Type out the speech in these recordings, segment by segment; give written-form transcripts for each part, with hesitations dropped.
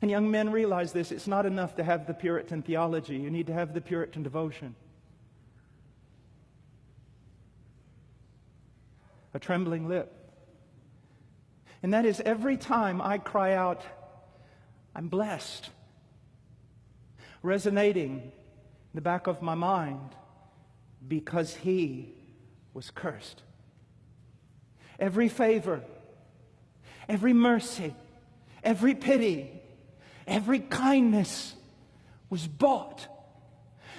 And young men, realize this. It's not enough to have the Puritan theology. You need to have the Puritan devotion. A trembling lip. And that is every time I cry out, I'm blessed. Resonating in the back of my mind, because he was cursed. Every favor, every mercy, every pity, every kindness was bought.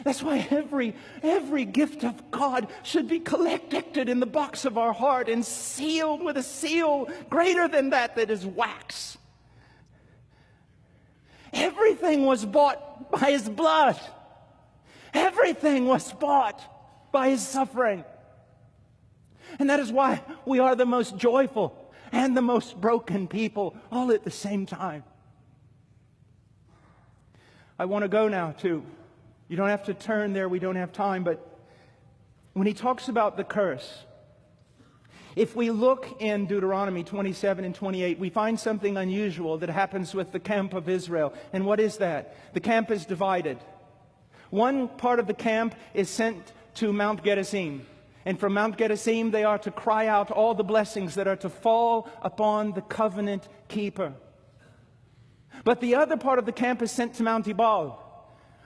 That's why every gift of God should be collected in the box of our heart and sealed with a seal greater than that is wax. Everything was bought by his blood. Everything was bought by his suffering. And that is why we are the most joyful and the most broken people all at the same time. I want to go now to, you don't have to turn there, we don't have time, but when he talks about the curse, if we look in Deuteronomy 27 and 28, we find something unusual that happens with the camp of Israel. And what is that? The camp is divided. One part of the camp is sent to Mount Gerizim. And from Mount Gerizim, they are to cry out all the blessings that are to fall upon the covenant keeper. But the other part of the camp is sent to Mount Ebal,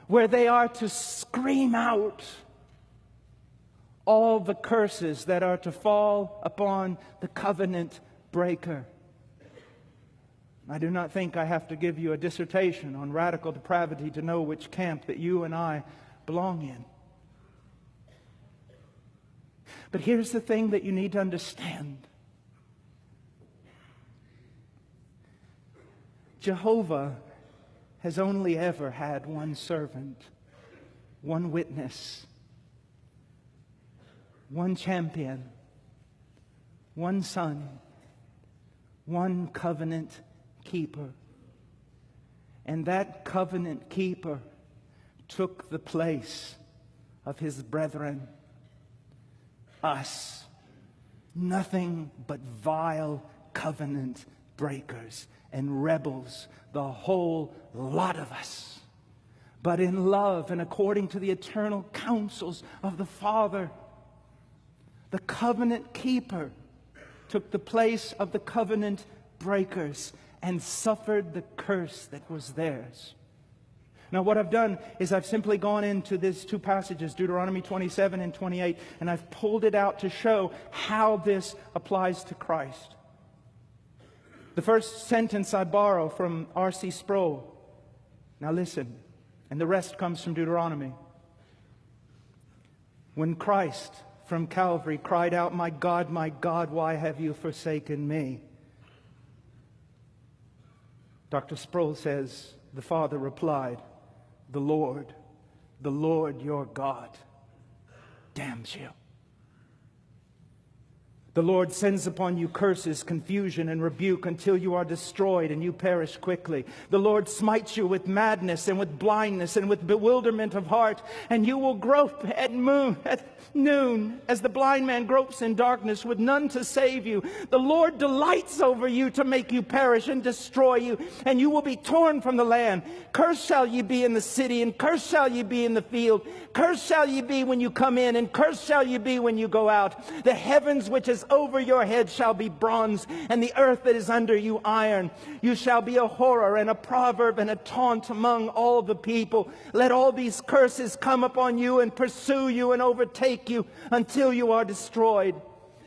where they are to scream out all the curses that are to fall upon the covenant breaker. I do not think I have to give you a dissertation on radical depravity to know which camp that you and I belong in. But here's the thing that you need to understand. Jehovah has only ever had one servant, one witness, one champion, one son, one covenant keeper. And that covenant keeper took the place of his brethren, us, nothing but vile covenant breakers and rebels, the whole lot of us. But in love and according to the eternal counsels of the Father, the covenant keeper took the place of the covenant breakers and suffered the curse that was theirs. Now what I've done is I've simply gone into these two passages, Deuteronomy 27 and 28, and I've pulled it out to show how this applies to Christ. The first sentence I borrow from R.C. Sproul. Now listen, and the rest comes from Deuteronomy. When Christ from Calvary cried out, my God, why have you forsaken me?" Dr. Sproul says, the Father replied, the Lord your God damns you. The Lord sends upon you curses, confusion, and rebuke until you are destroyed and you perish quickly. The Lord smites you with madness and with blindness and with bewilderment of heart, and you will grope at noon as the blind man gropes in darkness with none to save you. The Lord delights over you to make you perish and destroy you, and you will be torn from the land. Cursed shall ye be in the city, and cursed shall ye be in the field. Cursed shall ye be when you come in, and cursed shall ye be when you go out. The heavens which is over your head shall be bronze, and the earth that is under you iron. You shall be a horror and a proverb and a taunt among all the people. Let all these curses come upon you and pursue you and overtake you until you are destroyed,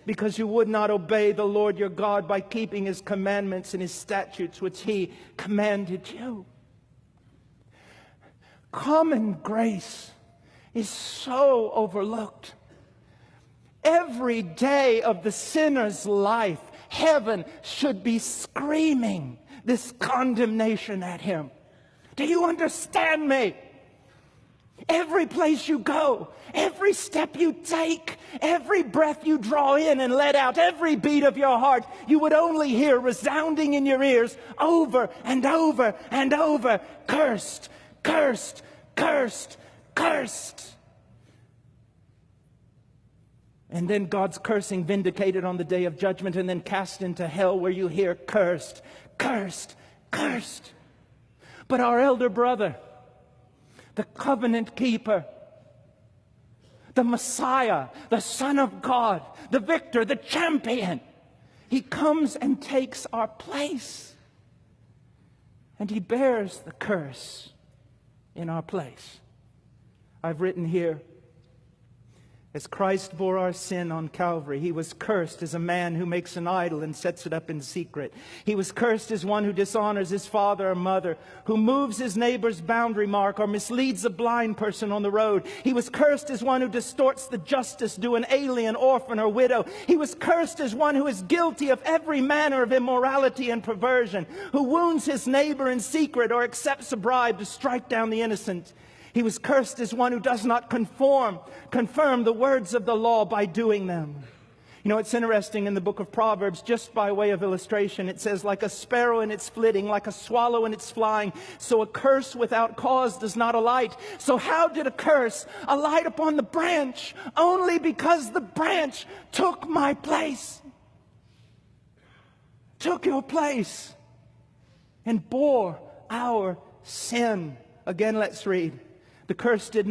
because you would not obey the Lord your God by keeping his commandments and his statutes which he commanded you. Common grace is so overlooked. Every day of the sinner's life, heaven should be screaming this condemnation at him. Do you understand me? Every place you go, every step you take, every breath you draw in and let out, every beat of your heart, you would only hear resounding in your ears over and over and over, cursed, cursed, cursed, cursed. And then God's cursing vindicated on the day of judgment, and then cast into hell, where you hear cursed, cursed, cursed. But our elder brother, the covenant keeper, the Messiah, the Son of God, the victor, the champion, he comes and takes our place. And he bears the curse in our place. I've written here, as Christ bore our sin on Calvary, he was cursed as a man who makes an idol and sets it up in secret. He was cursed as one who dishonors his father or mother, who moves his neighbor's boundary mark or misleads a blind person on the road. He was cursed as one who distorts the justice due an alien, orphan, or widow. He was cursed as one who is guilty of every manner of immorality and perversion, who wounds his neighbor in secret or accepts a bribe to strike down the innocent. He was cursed as one who does not confirm the words of the law by doing them. You know, it's interesting in the book of Proverbs, just by way of illustration, it says, like a sparrow in its flitting, like a swallow in its flying, so a curse without cause does not alight. So how did a curse alight upon the branch? Only because the branch took my place. Took your place and bore our sin. Again, let's read. The curse did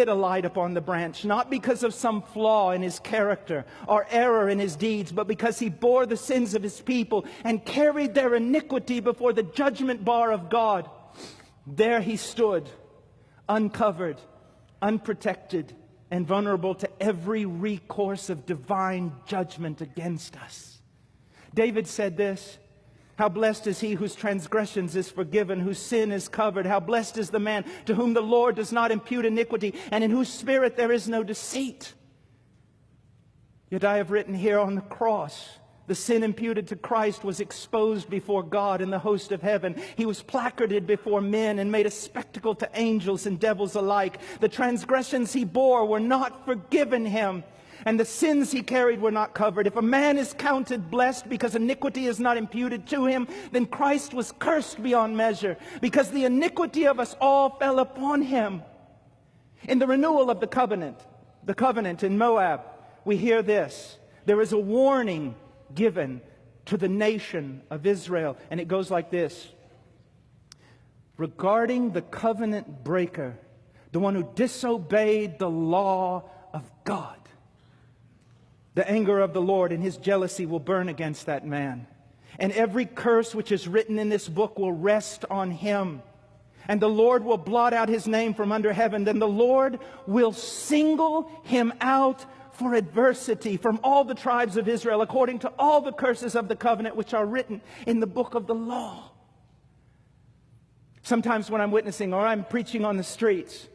alight upon the branch, not because of some flaw in his character or error in his deeds, but because he bore the sins of his people and carried their iniquity before the judgment bar of God. There he stood, uncovered, unprotected, and vulnerable to every recourse of divine judgment against us. David said this, how blessed is he whose transgressions is forgiven, whose sin is covered. How blessed is the man to whom the Lord does not impute iniquity, and in whose spirit there is no deceit. Yet I have written here, on the cross, the sin imputed to Christ was exposed before God and the host of heaven. He was placarded before men and made a spectacle to angels and devils alike. The transgressions he bore were not forgiven him, and the sins he carried were not covered. If a man is counted blessed because iniquity is not imputed to him, then Christ was cursed beyond measure, because the iniquity of us all fell upon him. In the renewal of the covenant in Moab, we hear this. There is a warning given to the nation of Israel, and it goes like this. Regarding the covenant breaker, the one who disobeyed the law of God, the anger of the Lord and his jealousy will burn against that man. And every curse which is written in this book will rest on him. And the Lord will blot out his name from under heaven. Then the Lord will single him out for adversity from all the tribes of Israel, according to all the curses of the covenant which are written in the book of the law. Sometimes when I'm witnessing or I'm preaching on the streets,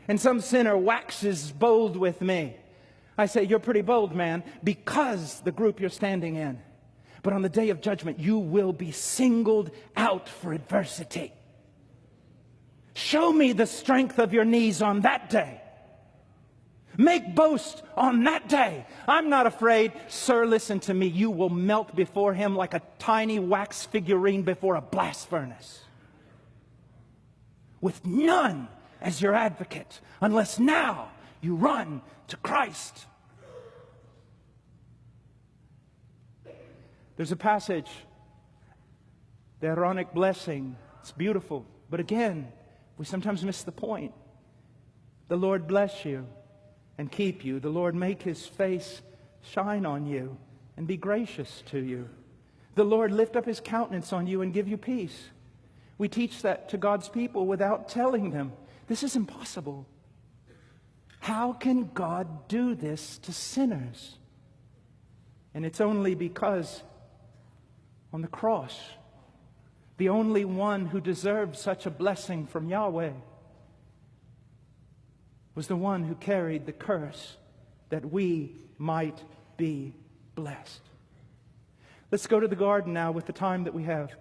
and some sinner waxes bold with me, I say, you're pretty bold, man, because the group you're standing in. But on the day of judgment, you will be singled out for adversity. Show me the strength of your knees on that day. Make boast on that day. I'm not afraid. Sir, listen to me. You will melt before him like a tiny wax figurine before a blast furnace, with none as your advocate, unless now you run to Christ. There's a passage, the Aaronic blessing. It's beautiful. But again, we sometimes miss the point. The Lord bless you and keep you. The Lord make his face shine on you and be gracious to you. The Lord lift up his countenance on you and give you peace. We teach that to God's people without telling them. This is impossible. How can God do this to sinners? And it's only because on the cross, the only one who deserved such a blessing from Yahweh was the one who carried the curse that we might be blessed. Let's go to the garden now with the time that we have.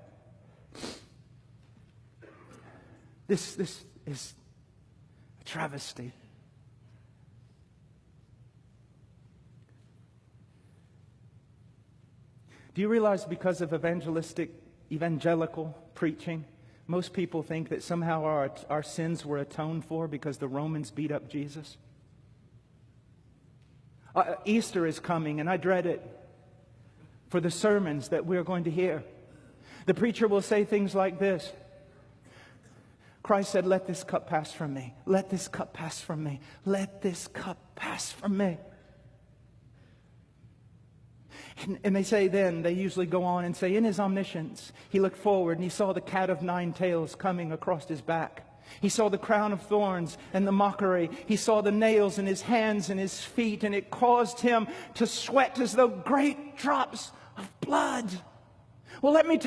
This is a travesty. Do you realize because of evangelical preaching, most people think that somehow our sins were atoned for because the Romans beat up Jesus? Easter is coming, and I dread it for the sermons that we're going to hear. The preacher will say things like this. Christ said, let this cup pass from me. Let this cup pass from me. Let this cup pass from me. And they say then, they usually go on and say, in his omniscience, he looked forward and he saw the cat of nine tails coming across his back. He saw the crown of thorns and the mockery. He saw the nails in his hands and his feet, and it caused him to sweat as though great drops of blood. Well, let me tell